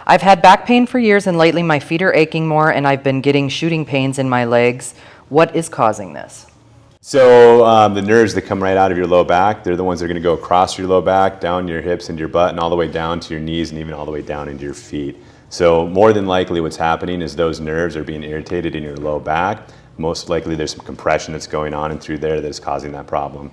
I've had back pain for years, and lately my feet are aching more, and I've been getting shooting pains in my legs. What is causing this? So the nerves that come right out of your low back, they're the ones that are going to go across your low back, down your hips, into your butt, and all the way down to your knees, and even all the way down into your feet. So more than likely what's happening is those nerves are being irritated in your low back. Most likely there's some compression that's going on and through there that's causing that problem.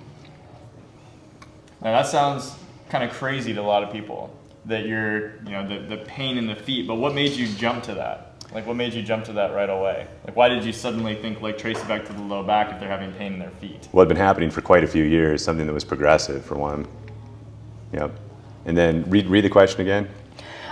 Now that sounds kind of crazy to a lot of people, that you're, the pain in the feet, but what made you jump to that? Like, what made you jump to that right away? Like, why did you suddenly think, like, trace it back to the low back if they're having pain in their feet? Well, it had been happening for quite a few years, something that was progressive for one. Yep. And then read the question again.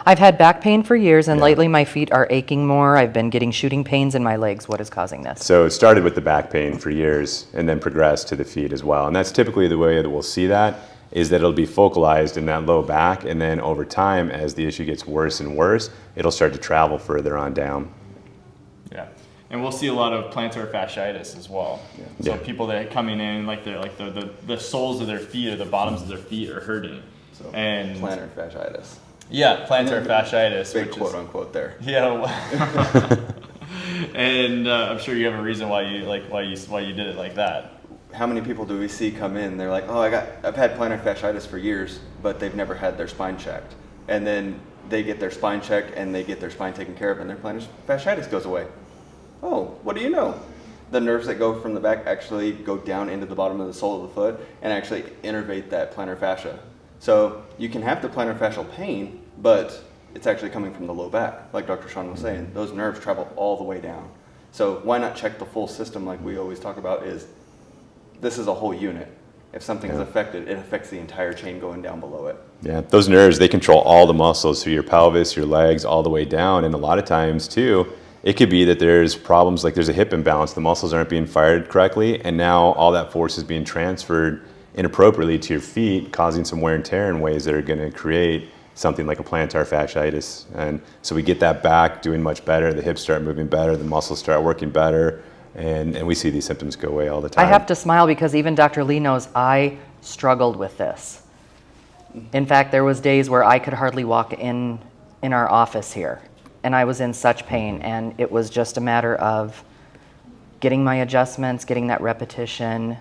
I've had back pain for years, and lately my feet are aching more. I've been getting shooting pains in my legs. What is causing this? So it started with the back pain for years and then progressed to the feet as well. And that's typically the way that we'll see that, is that it'll be focalized in that low back, and then over time, as the issue gets worse and worse, it'll start to travel further on down. Yeah, and we'll see a lot of plantar fasciitis as well. So people that are coming in, the soles of their feet or the bottoms of their feet are hurting. So and plantar fasciitis. Yeah, plantar fasciitis. Big quote unquote there. Yeah. And I'm sure you have a reason why you did it like that. How many people do we see come in? They're like, oh, I've had plantar fasciitis for years, but they've never had their spine checked. And then they get their spine checked and they get their spine taken care of, and their plantar fasciitis goes away. Oh, what do you know? The nerves that go from the back actually go down into the bottom of the sole of the foot and actually innervate that plantar fascia. So you can have the plantar fascial pain, but it's actually coming from the low back, like Dr. Shawn was saying. Those nerves travel all the way down. So why not check the full system, like we always talk about? This is a whole unit. If something is affected, it affects the entire chain going down below it. Yeah, those nerves, they control all the muscles through your pelvis, your legs, all the way down. And a lot of times too, it could be that there's problems, like there's a hip imbalance, the muscles aren't being fired correctly, and now all that force is being transferred inappropriately to your feet, causing some wear and tear in ways that are going to create something like a plantar fasciitis. And so we get that back doing much better, the hips start moving better, the muscles start working better, and we see these symptoms go away all the time. I have to smile because even Dr. Lee knows I struggled with this. In fact, there was days where I could hardly walk in our office here, and I was in such pain, and it was just a matter of getting my adjustments, getting that repetition,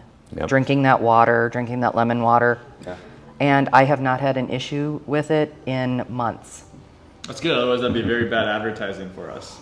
drinking that water, drinking that lemon water. Yeah. And I have not had an issue with it in months. That's good, otherwise that'd be very bad advertising for us.